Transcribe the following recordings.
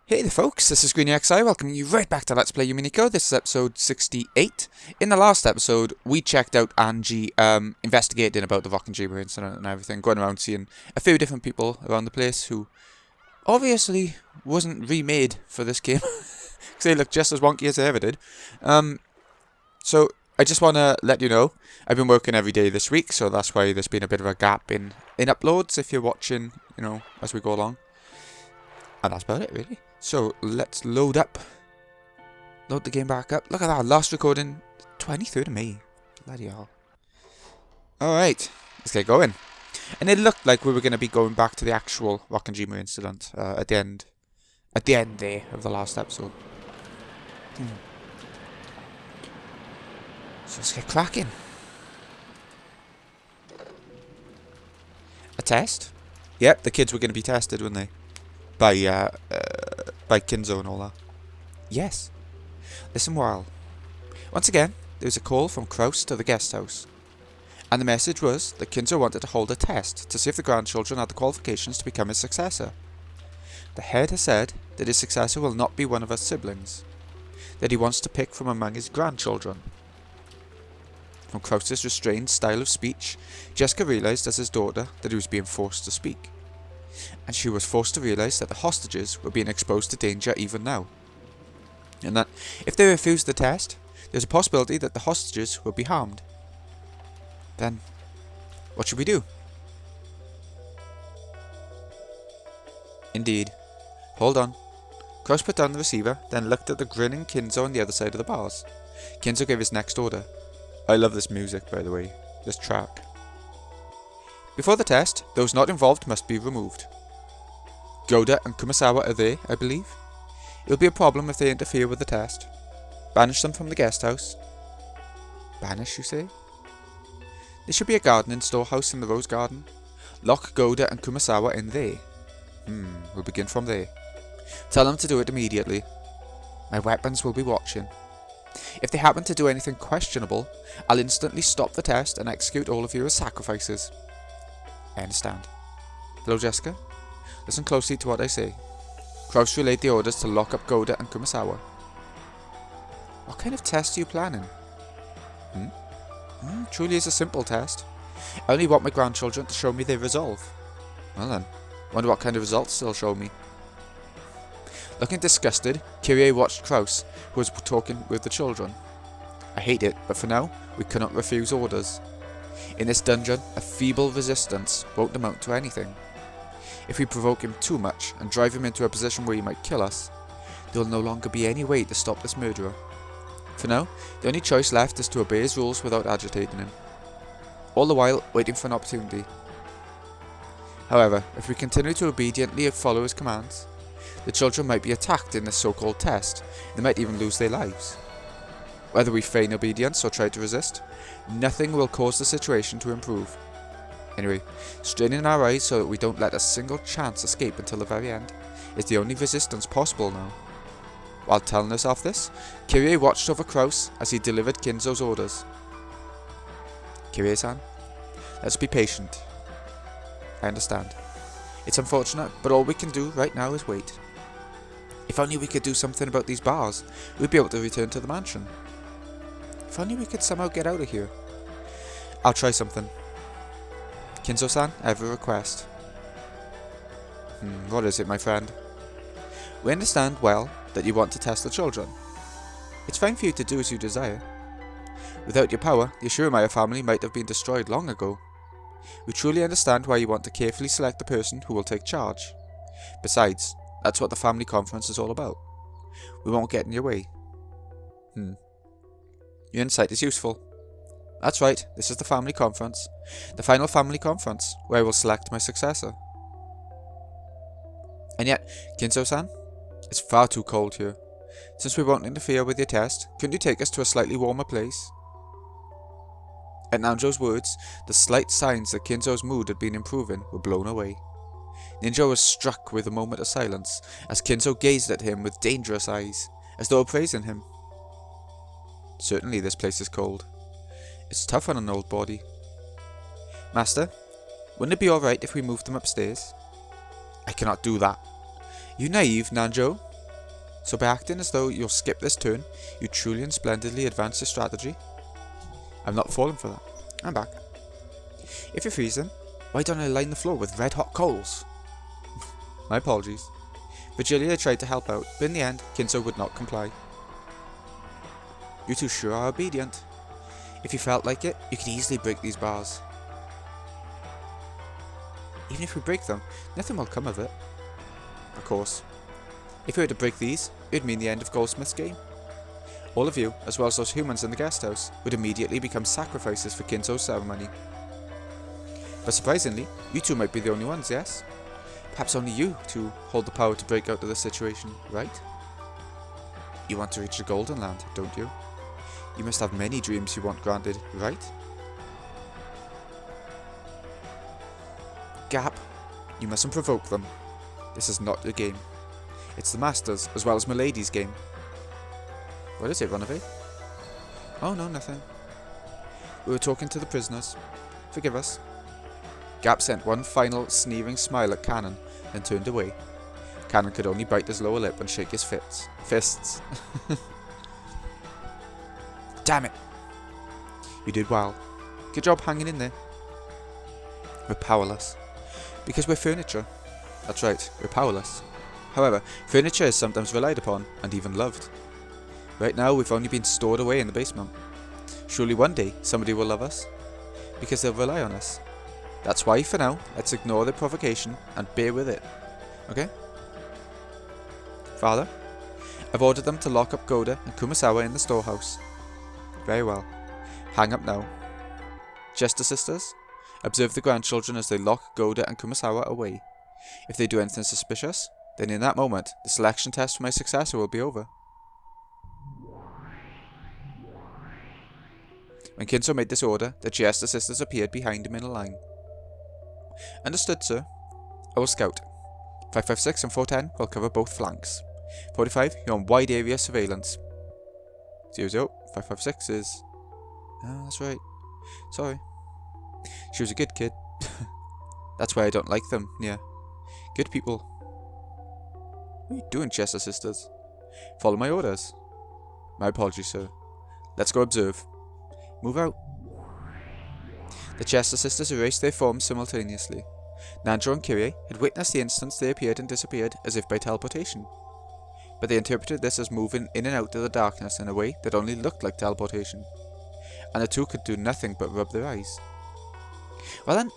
Hey there folks, this is GreenXI, welcoming you right back to Let's Play Umineko. This is episode 68. In the last episode, we checked out Angie, investigating about the Rockin' incident and everything, going around seeing a few different people around the place who obviously wasn't remade for this game, because they look just as wonky as they ever did. So I just want to let you know, I've been working every day this week, so that's why there's been a bit of a gap in uploads if you're watching, as we go along. And that's about it, really. So, let's load the game back up. Look at that, last recording, 23rd of May. Bloody hell. Alright, let's get going. And it looked like we were going to be going back to the actual Rockin' incident at the end there of the last episode. So let's get cracking. A test? Yep, the kids were going to be tested, weren't they? By Kinzo and all that. Yes. Listen while. Once again, there was a call from Kraus to the guest house. And the message was that Kinzo wanted to hold a test to see if the grandchildren had the qualifications to become his successor. The head has said that his successor will not be one of us siblings. That he wants to pick from among his grandchildren. From Kraus's restrained style of speech, Jessica realised as his daughter that he was being forced to speak. And she was forced to realise that the hostages were being exposed to danger even now. And that if they refused the test, there's a possibility that the hostages would be harmed. Then, what should we do? Indeed. Hold on. Kraus put down the receiver, then looked at the grinning Kinzo on the other side of the bars. Kinzo gave his next order. I love this music, by the way. This track. Before the test, those not involved must be removed. Goda and Kumasawa are there, I believe. It will be a problem if they interfere with the test. Banish them from the guest house. Banish, you say? There should be a gardening storehouse in the rose garden. Lock Goda and Kumasawa in there. We'll begin from there. Tell them to do it immediately. My weapons will be watching. If they happen to do anything questionable, I'll instantly stop the test and execute all of you as sacrifices. I understand. Hello, Jessica? Listen closely to what I say. Kraus relayed the orders to lock up Goda and Kumasawa. What kind of test are you planning? Truly is a simple test. I only want my grandchildren to show me their resolve. Well then, wonder what kind of results they'll show me. Looking disgusted, Kyrie watched Kraus, who was talking with the children. I hate it, but for now, we cannot refuse orders. In this dungeon, a feeble resistance won't amount to anything. If we provoke him too much and drive him into a position where he might kill us, there will no longer be any way to stop this murderer. For now, the only choice left is to obey his rules without agitating him. All the while, waiting for an opportunity. However, if we continue to obediently follow his commands, the children might be attacked in this so-called test, and they might even lose their lives. Whether we feign obedience or try to resist, nothing will cause the situation to improve. Anyway, straining our eyes so that we don't let a single chance escape until the very end is the only resistance possible now. While telling herself this, Kyrie watched over Kraus as he delivered Kinzo's orders. Kyrie-san, let's be patient. I understand. It's unfortunate, but all we can do right now is wait. If only we could do something about these bars, we'd be able to return to the mansion. If only we could somehow get out of here. I'll try something. Kinzo-san, I have a request. What is it, my friend? We understand, well, that you want to test the children. It's fine for you to do as you desire. Without your power, the Ashiramaya family might have been destroyed long ago. We truly understand why you want to carefully select the person who will take charge. Besides, that's what the family conference is all about. We won't get in your way. Your insight is useful. That's right, this is the family conference. The final family conference, where I will select my successor. And yet, Kinzo-san, it's far too cold here. Since we won't interfere with your test, couldn't you take us to a slightly warmer place? At Nanjo's words, the slight signs that Kinzo's mood had been improving were blown away. Ninja was struck with a moment of silence, as Kinzo gazed at him with dangerous eyes, as though praising him. Certainly this place is cold. It's tough on an old body. Master, wouldn't it be alright if we moved them upstairs? I cannot do that. You naive, Nanjo. So by acting as though you'll skip this turn, you truly and splendidly advance your strategy. I'm not falling for that. I'm back. If you're freezing, why don't I line the floor with red hot coals? My apologies. Virgilia tried to help out, but in the end, Kinzo would not comply. You two sure are obedient. If you felt like it, you could easily break these bars. Even if we break them, nothing will come of it. Of course. If we were to break these, it would mean the end of Goldsmith's game. All of you, as well as those humans in the guest house, would immediately become sacrifices for Kinzo's ceremony. But surprisingly, you two might be the only ones, yes? Perhaps only you two hold the power to break out of the situation, right? You want to reach the Golden Land, don't you? You must have many dreams you want granted, right? Gap, you mustn't provoke them. This is not your game. It's the Master's, as well as Milady's game. What is it, Runaway? Oh no, nothing. We were talking to the prisoners. Forgive us. Gap sent one final sneering smile at Cannon, then turned away. Cannon could only bite his lower lip and shake his fists. Damn it! You did well. Good job hanging in there. We're powerless. Because we're furniture. That's right, we're powerless. However, furniture is sometimes relied upon, and even loved. Right now, we've only been stored away in the basement. Surely one day, somebody will love us. Because they'll rely on us. That's why, for now, let's ignore the provocation and bear with it. Okay? Father, I've ordered them to lock up Goda and Kumasawa in the storehouse. Very well. Hang up now. Jester sisters, observe the grandchildren as they lock Goda and Kumasawa away. If they do anything suspicious, then in that moment, the selection test for my successor will be over. When Kinzo made this order, the Jester sisters appeared behind him in a line. Understood, sir. I will scout. 556 and 410 will cover both flanks. 45, you're on wide area surveillance. 00, 556 is... Oh, that's right. Sorry. She was a good kid. That's why I don't like them, yeah. Good people. What are you doing, Jester sisters? Follow my orders. My apologies, sir. Let's go observe. Move out. The Jester sisters erased their forms simultaneously. Nanjo and Kirie had witnessed the instance they appeared and disappeared as if by teleportation. But they interpreted this as moving in and out of the darkness in a way that only looked like teleportation. And the two could do nothing but rub their eyes. Well then,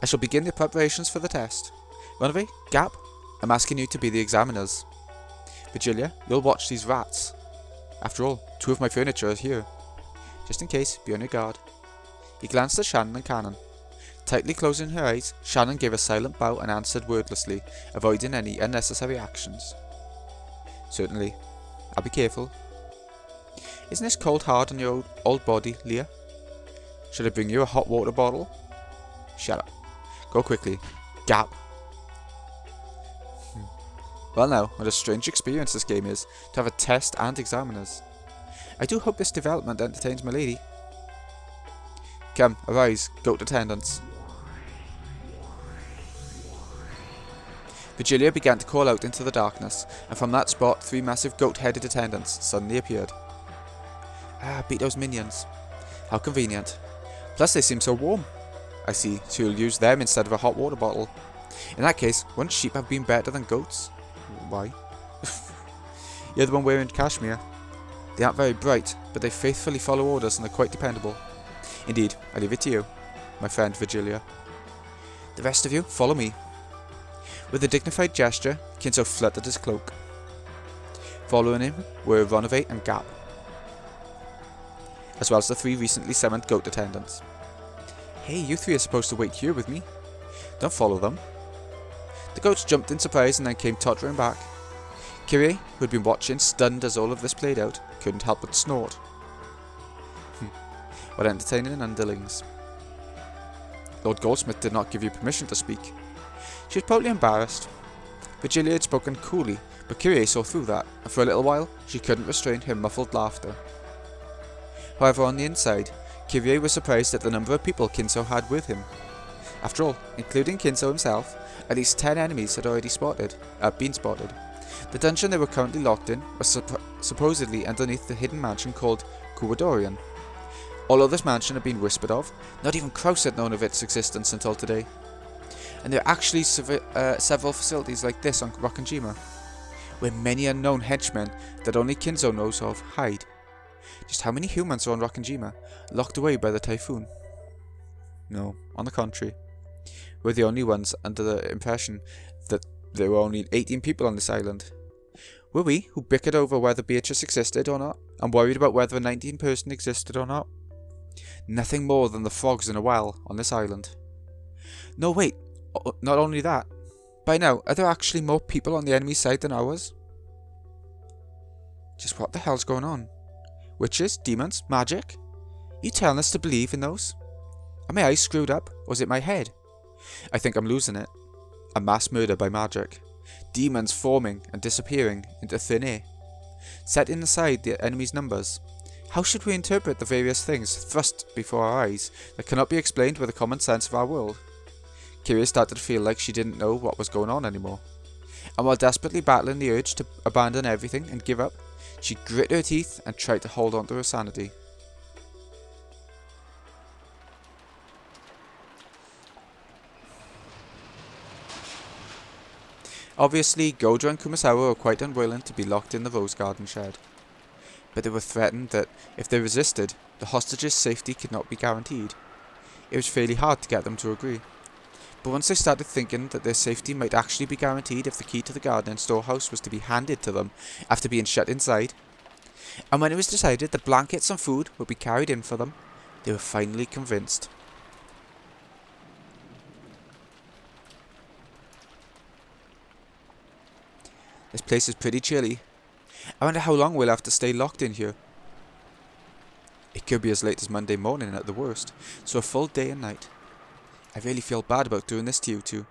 I shall begin the preparations for the test. Runaway, Gap, I'm asking you to be the examiners. Virgilia, you'll watch these rats. After all, two of my furniture are here. Just in case, be on your guard. He glanced at Shannon and Cannon. Tightly closing her eyes, Shannon gave a silent bow and answered wordlessly, avoiding any unnecessary actions. Certainly. I'll be careful. Isn't this cold hard on your old body, Leah? Should I bring you a hot water bottle? Shut up. Go quickly. Gap. Well now, what a strange experience this game is, to have a test and examiners. I do hope this development entertains my lady. Come, arise, goat attendants. Virgilia began to call out into the darkness, and from that spot 3 massive goat-headed attendants suddenly appeared. Ah, beat those minions. How convenient. Plus they seem so warm. I see, so you'll use them instead of a hot water bottle. In that case, wouldn't sheep have been better than goats? Why? You're the one wearing cashmere. They aren't very bright, but they faithfully follow orders and are quite dependable. Indeed, I leave it to you, my friend Virgilia. The rest of you, follow me. With a dignified gesture, Kinzo fluttered his cloak. Following him were Runaway and Gap, as well as the 3 recently summoned goat attendants. Hey, you 3 are supposed to wait here with me. Don't follow them. The goats jumped in surprise and then came tottering back. Kirie, who had been watching, stunned as all of this played out, couldn't help but snort. What entertaining underlings. Lord Goldsmith did not give you permission to speak. She was probably embarrassed. Virgilia had spoken coolly, but Kirie saw through that, and for a little while she couldn't restrain her muffled laughter. However, on the inside, Kirie was surprised at the number of people Kinzo had with him. After all, including Kinzo himself, at least 10 enemies had already been spotted, The dungeon they were currently locked in was supposedly underneath the hidden mansion called Kuwadorian. Although this mansion had been whispered of, not even Kraus had known of its existence until today. And there are actually several facilities like this on Rokkenjima, where many unknown henchmen that only Kinzo knows of hide. Just how many humans are on Rokkenjima, locked away by the typhoon? No, on the contrary. We're the only ones under the impression that there were only 18 people on this island. Were we, who bickered over whether Beatrice existed or not, and worried about whether a 19 person existed or not? Nothing more than the frogs in a well on this island. No, wait, not only that. By now, are there actually more people on the enemy side than ours? Just what the hell's going on? Witches? Demons? Magic? You telling us to believe in those? Are my eyes screwed up, or is it my head? I think I'm losing it. A mass murder by magic. Demons forming and disappearing into thin air. Setting aside the enemy's numbers. How should we interpret the various things thrust before our eyes that cannot be explained with the common sense of our world? Kiria started to feel like she didn't know what was going on anymore. And while desperately battling the urge to abandon everything and give up, she grit her teeth and tried to hold on to her sanity. Obviously, Gojo and Kumasawa were quite unwilling to be locked in the Rose Garden shed. But they were threatened that if they resisted, the hostages' safety could not be guaranteed. It was fairly hard to get them to agree. But once they started thinking that their safety might actually be guaranteed if the key to the garden and storehouse was to be handed to them after being shut inside, and when it was decided that blankets and food would be carried in for them, they were finally convinced. This place is pretty chilly. I wonder how long we'll have to stay locked in here. It could be as late as Monday morning at the worst, so a full day and night. I really feel bad about doing this to you two.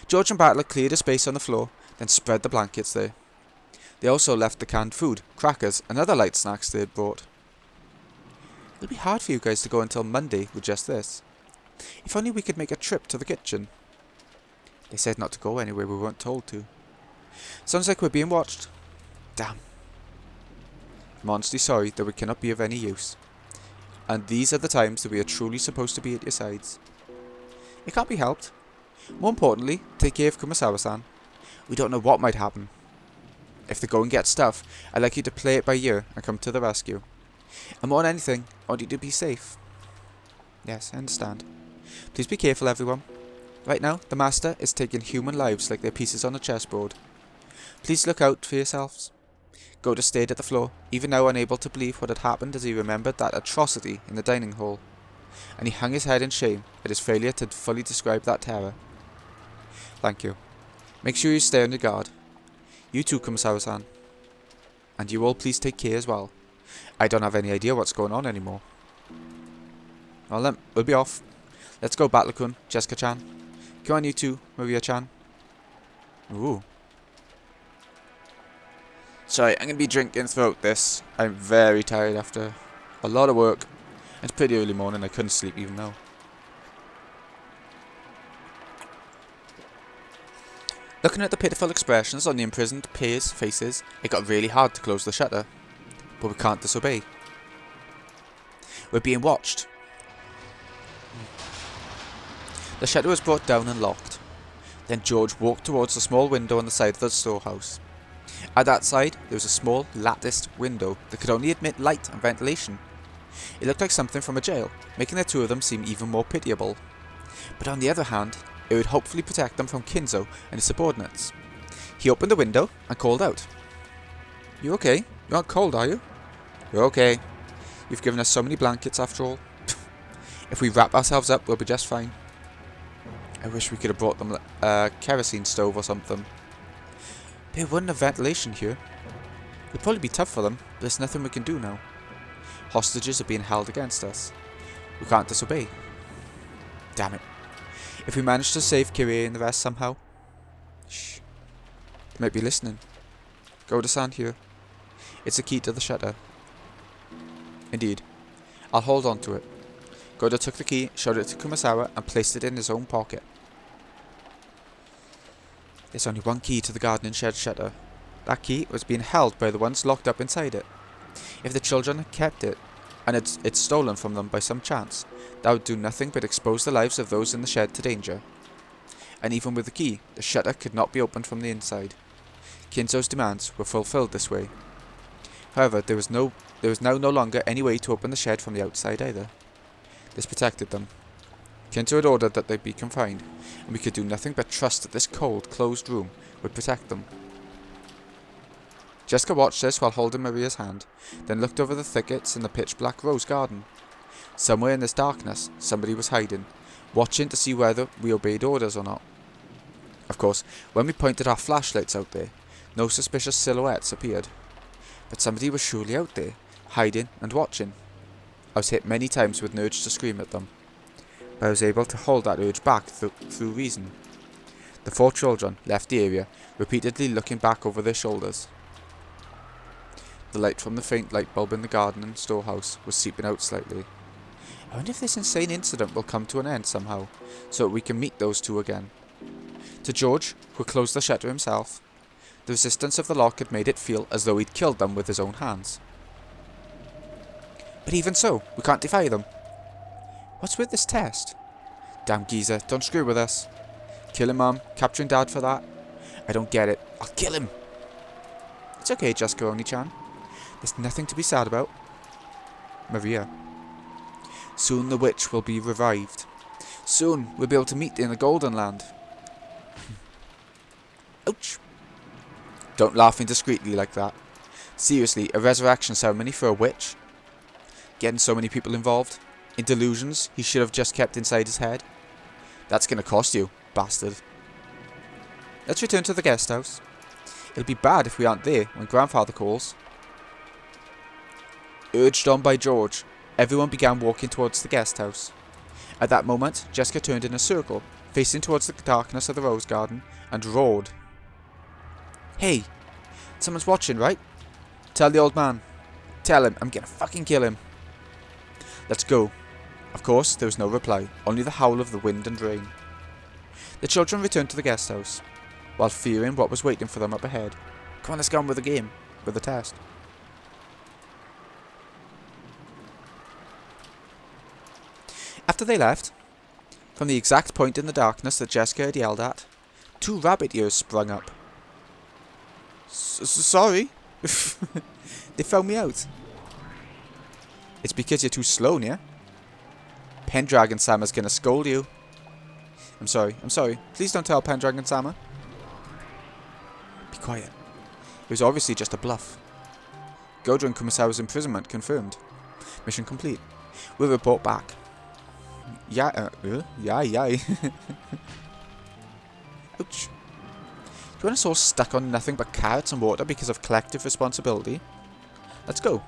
George and Battler cleared a space on the floor, then spread the blankets there. They also left the canned food, crackers, and other light snacks they had brought. It'll be hard for you guys to go until Monday with just this. If only we could make a trip to the kitchen. They said not to go anywhere we weren't told to. Sounds like we're being watched. Damn. I'm honestly sorry that we cannot be of any use. And these are the times that we are truly supposed to be at your sides. It can't be helped. More importantly, take care of Kumasawa-san. We don't know what might happen. If the going gets tough, I'd like you to play it by ear and come to the rescue. And more than anything, I want you to be safe. Yes, I understand. Please be careful, everyone. Right now, the Master is taking human lives like they're pieces on a chessboard. Please look out for yourselves. Goda stayed at the floor, even now unable to believe what had happened as he remembered that atrocity in the dining hall. And he hung his head in shame at his failure to fully describe that terror. Thank you. Make sure you stay on your guard. You too, Kumasawa-san. And you all please take care as well. I don't have any idea what's going on anymore. Well then, we'll be off. Let's go, Battler-kun, Jessica-chan. Come on, you two, Maria-chan. Ooh. Sorry, I'm going to be drinking throughout this. I'm very tired after a lot of work. It's pretty early morning, I couldn't sleep even now. Looking at the pitiful expressions on the imprisoned pairs' faces, it got really hard to close the shutter. But we can't disobey. We're being watched. The shutter was brought down and locked. Then George walked towards the small window on the side of the storehouse. At that side, there was a small, latticed window that could only admit light and ventilation. It looked like something from a jail, making the two of them seem even more pitiable. But on the other hand, it would hopefully protect them from Kinzo and his subordinates. He opened the window and called out. You okay? You're not cold, are you? We're okay. You've given us so many blankets after all. If we wrap ourselves up, we'll be just fine. I wish we could have brought them a kerosene stove or something. There wouldn't have ventilation here. It'll probably be tough for them, but there's nothing we can do now. Hostages are being held against us. We can't disobey. Damn it. If we manage to save Kirie and the rest somehow... Shh. They might be listening. Goda-san here. It's the key to the shutter. Indeed. I'll hold on to it. Goda took the key, showed it to Kumasawa, and placed it in his own pocket. There's only one key to the gardening shed shutter. That key was being held by the ones locked up inside it. If the children had kept it, and it's stolen from them by some chance, that would do nothing but expose the lives of those in the shed to danger. And even with the key, the shutter could not be opened from the inside. Kinzo's demands were fulfilled this way. However, there was now no longer any way to open the shed from the outside either. This protected them. Kinzo had ordered that they be confined, and we could do nothing but trust that this cold, closed room would protect them. Jessica watched this while holding Maria's hand, then looked over the thickets in the pitch-black rose garden. Somewhere in this darkness, somebody was hiding, watching to see whether we obeyed orders or not. Of course, when we pointed our flashlights out there, no suspicious silhouettes appeared. But somebody was surely out there, hiding and watching. I was hit many times with an urge to scream at them, but I was able to hold that urge back through reason. The 4 children left the area, repeatedly looking back over their shoulders. The light from the faint light bulb in the garden and storehouse was seeping out slightly. I wonder if this insane incident will come to an end somehow, so that we can meet those 2 again. To George, who closed the shutter himself, the resistance of the lock had made it feel as though he'd killed them with his own hands. But even so, we can't defy them. What's with this test? Damn geezer, don't screw with us. Killing Mum, capturing Dad for that. I don't get it. I'll kill him. It's okay, Jessica Oni-chan. There's nothing to be sad about. Maria. Soon the witch will be revived. Soon we'll be able to meet in the Golden Land. Ouch. Don't laugh indiscreetly like that. Seriously, a resurrection ceremony for a witch? Getting so many people involved? In delusions he should have just kept inside his head? That's gonna cost you, bastard. Let's return to the guest house. It'll be bad if we aren't there when Grandfather calls. Urged on by George, everyone began walking towards the guest house. At that moment, Jessica turned in a circle, facing towards the darkness of the rose garden, and roared. Hey! Someone's watching, right? Tell the old man. Tell him I'm gonna fucking kill him. Let's go. Of course, there was no reply, only the howl of the wind and rain. The children returned to the guest house, while fearing what was waiting for them up ahead. Come on, let's get on with the game, with the test. After they left, from the exact point in the darkness that Jessica had yelled at, 2 rabbit ears sprung up. Sorry? They found me out. It's because you're too slow, yeah? Pendragon Sama's gonna scold you. I'm sorry. Please don't tell Pendragon Sama. Be quiet. It was obviously just a bluff. Godra and Kumasawa's imprisonment confirmed. Mission complete. We'll report back. Yeah. Ouch. Do you want us all stuck on nothing but carrots and water because of collective responsibility? Let's go.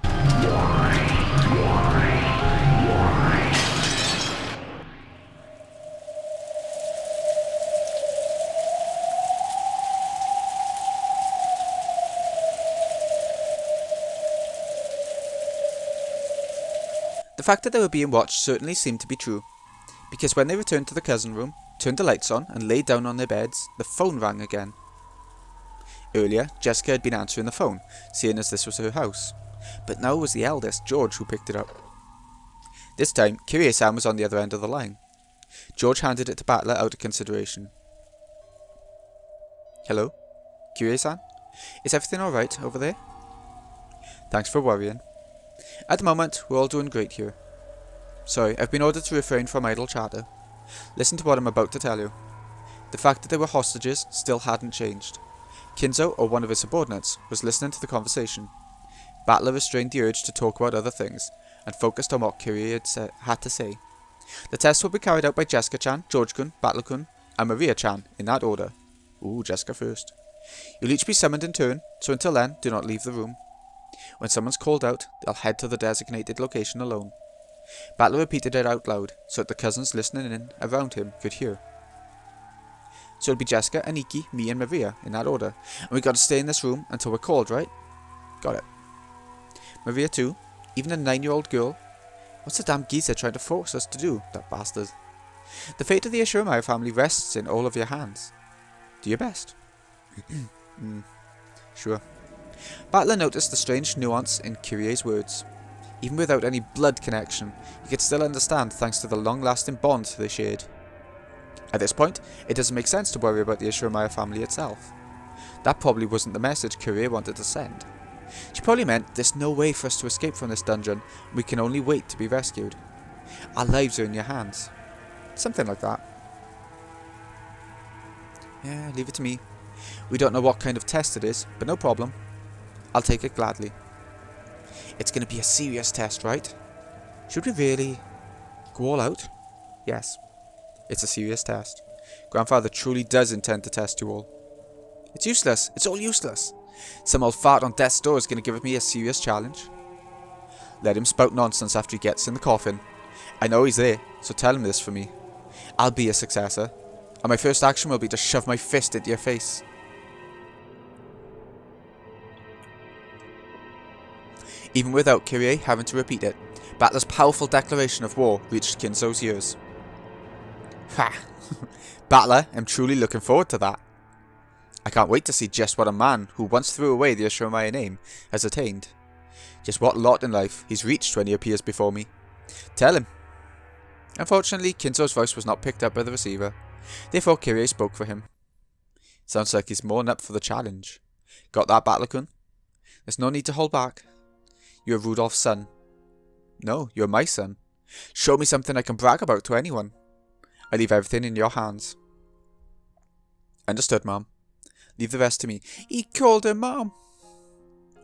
The fact that they were being watched certainly seemed to be true, because when they returned to the cousin room, turned the lights on, and lay down on their beds, the phone rang again. Earlier, Jessica had been answering the phone, seeing as this was her house, but now it was the eldest, George, who picked it up. This time, Kirie-san was on the other end of the line. George handed it to Battler out of consideration. Hello? Kirie-san? Is everything alright over there? Thanks for worrying. At the moment, we're all doing great here. Sorry, I've been ordered to refrain from idle chatter. Listen to what I'm about to tell you. The fact that they were hostages still hadn't changed. Kinzo, or one of his subordinates, was listening to the conversation. Battler restrained the urge to talk about other things, and focused on what Kirie had to say. The test will be carried out by Jessica-chan, George-kun, Battler-kun, and Maria-chan, in that order. Ooh, Jessica first. You'll each be summoned in turn, so until then, do not leave the room. When someone's called out, they'll head to the designated location alone. Battler repeated it out loud, so that the cousins listening in around him could hear. So it'll be Jessica, Aniki, me and Maria, in that order, and we gotta stay in this room until we're called, right? Got it. Maria too? Even a 9-year-old girl? What's the damn geezer trying to force us to do, that bastard? The fate of the Ishiramaru family rests in all of your hands. Do your best. Sure. Battler noticed the strange nuance in Kyrie's words. Even without any blood connection, he could still understand thanks to the long-lasting bond they shared. At this point, it doesn't make sense to worry about the Ishiromaya family itself. That probably wasn't the message Kyrie wanted to send. She probably meant there's no way for us to escape from this dungeon, and we can only wait to be rescued. Our lives are in your hands. Something like that. Yeah, leave it to me. We don't know what kind of test it is, but no problem. I'll take it gladly. It's going to be a serious test, right? Should we really go all out? Yes. It's a serious test. Grandfather truly does intend to test you all. It's useless. It's all useless. Some old fart on death's door is going to give me a serious challenge. Let him spout nonsense after he gets in the coffin. I know he's there, so tell him this for me. I'll be a successor, and my first action will be to shove my fist into your face. Even without Kyrie having to repeat it, Battler's powerful declaration of war reached Kinzo's ears. Ha! Battler, I'm truly looking forward to that. I can't wait to see just what a man who once threw away the Ishiromaya name has attained. Just what lot in life he's reached when he appears before me. Tell him. Unfortunately, Kinzo's voice was not picked up by the receiver. Therefore, Kyrie spoke for him. Sounds like he's more than up for the challenge. Got that, Battler-kun? There's no need to hold back. You're Rudolph's son. No, you're my son. Show me something I can brag about to anyone. I leave everything in your hands. Understood, Mom. Leave the rest to me. He called her Mom.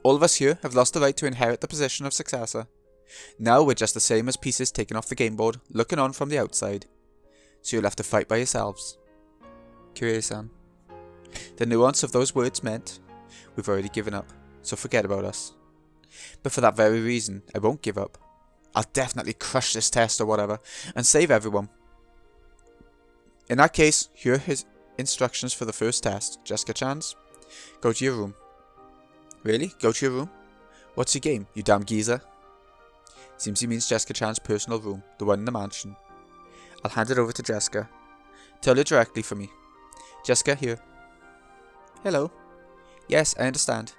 All of us here have lost the right to inherit the position of successor. Now we're just the same as pieces taken off the game board, looking on from the outside. So you'll have to fight by yourselves. Kyrie-san. The nuance of those words meant, we've already given up, so forget about us. But for that very reason, I won't give up. I'll definitely crush this test or whatever, and save everyone. In that case, here are his instructions for the first test. Jessica-chan's. Go to your room. Really? Go to your room? What's your game, you damn geezer? Seems he means Jessica-chan's personal room, the one in the mansion. I'll hand it over to Jessica. Tell her directly for me. Jessica, here. Hello. Yes, I understand.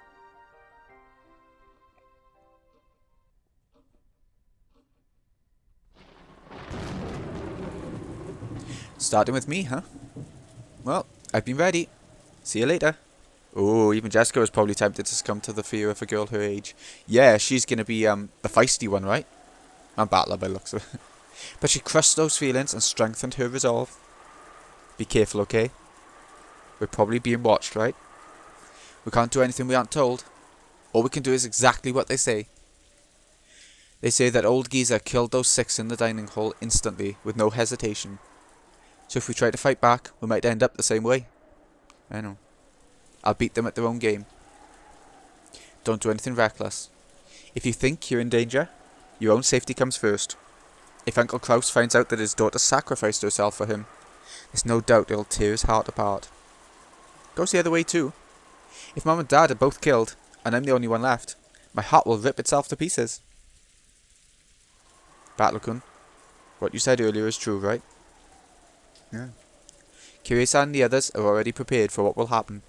Starting with me, huh? Well, I've been ready. See you later. Oh, even Jessica was probably tempted to succumb to the fear of a girl her age. Yeah, she's gonna be the feisty one, right? And Battler by the looks of it. But she crushed those feelings and strengthened her resolve. Be careful, okay? We're probably being watched, right? We can't do anything we aren't told. All we can do is exactly what they say. They say that old geezer killed those 6 in the dining hall instantly, with no hesitation. So if we try to fight back, we might end up the same way. I know. I'll beat them at their own game. Don't do anything reckless. If you think you're in danger, your own safety comes first. If Uncle Kraus finds out that his daughter sacrificed herself for him, there's no doubt it'll tear his heart apart. Goes the other way too. If Mom and Dad are both killed, and I'm the only one left, my heart will rip itself to pieces. Battler-kun, what you said earlier is true, right? Yeah. Kyrie-san and the others are already prepared for what will happen.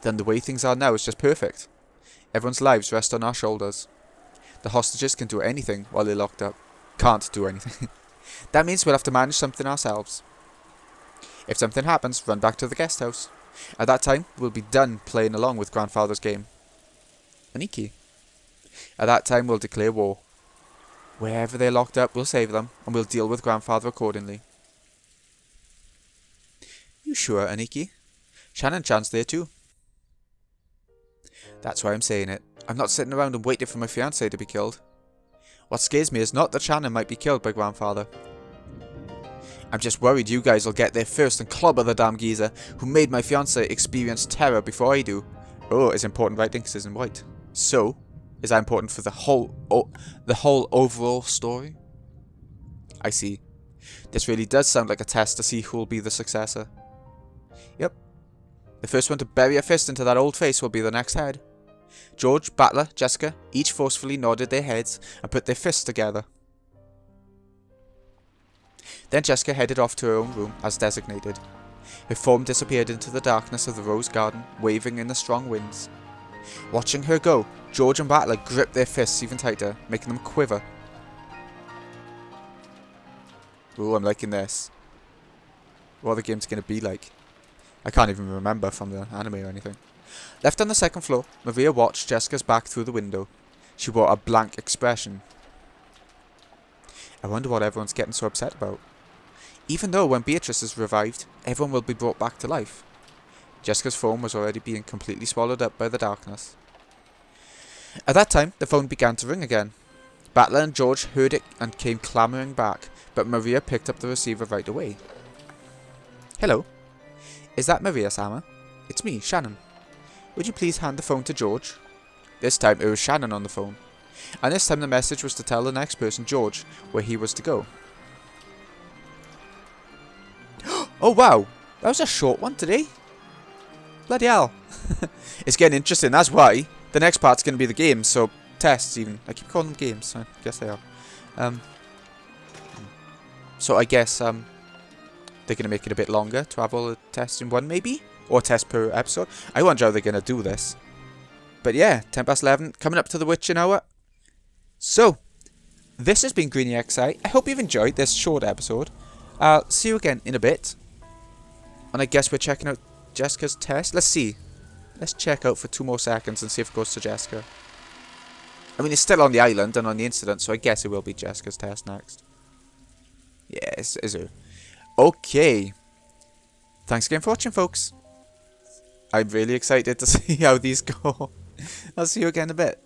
Then the way things are now is just perfect. Everyone's lives rest on our shoulders. The hostages can do anything while they're locked up. Can't do anything. That means we'll have to manage something ourselves. If something happens, run back to the guest house. At that time, we'll be done playing along with Grandfather's game. Aniki. At that time, we'll declare war. Wherever they're locked up, we'll save them, and we'll deal with Grandfather accordingly. You sure, Aniki? Shannon-chan's there too. That's why I'm saying it. I'm not sitting around and waiting for my fiancé to be killed. What scares me is not that Shannon might be killed by Grandfather. I'm just worried you guys will get there first and clobber the damn geezer who made my fiancé experience terror before I do. Oh, is important writing because it's in white. So, is that important for the whole overall story? I see. This really does sound like a test to see who will be the successor. Yep. The first one to bury a fist into that old face will be the next head. George, Battler, Jessica each forcefully nodded their heads and put their fists together. Then Jessica headed off to her own room as designated. Her form disappeared into the darkness of the rose garden, waving in the strong winds. Watching her go, George and Battler gripped their fists even tighter, making them quiver. Ooh, I'm liking this. What the game's going to be like. I can't even remember from the anime or anything. Left on the second floor, Maria watched Jessica's back through the window. She wore a blank expression. I wonder what everyone's getting so upset about. Even though when Beatrice is revived, everyone will be brought back to life. Jessica's form was already being completely swallowed up by the darkness. At that time, the phone began to ring again. Battler and George heard it and came clamouring back, but Maria picked up the receiver right away. Hello. Is that Maria-sama? It's me, Shannon. Would you please hand the phone to George? This time it was Shannon on the phone. And this time the message was to tell the next person, George, where he was to go. Oh wow! That was a short one today. Bloody hell. It's getting interesting, that's why. The next part's going to be the games, so tests even. I keep calling them games, I guess they are. So I guess they're going to make it a bit longer to have all the tests in one, maybe? Or test per episode. I wonder how they're going to do this. But yeah, 10 past 11, coming up to the witching hour. So, this has been Greeny XI. I hope you've enjoyed this short episode. I'll see you again in a bit. And I guess we're checking out Jessica's test. Let's see. Let's check out for 2 more seconds and see if it goes to Jessica. I mean, it's still on the island and on the incident, so I guess it will be Jessica's test next. Yes, is it? Okay. Thanks again for watching, folks. I'm really excited to see how these go. I'll see you again in a bit.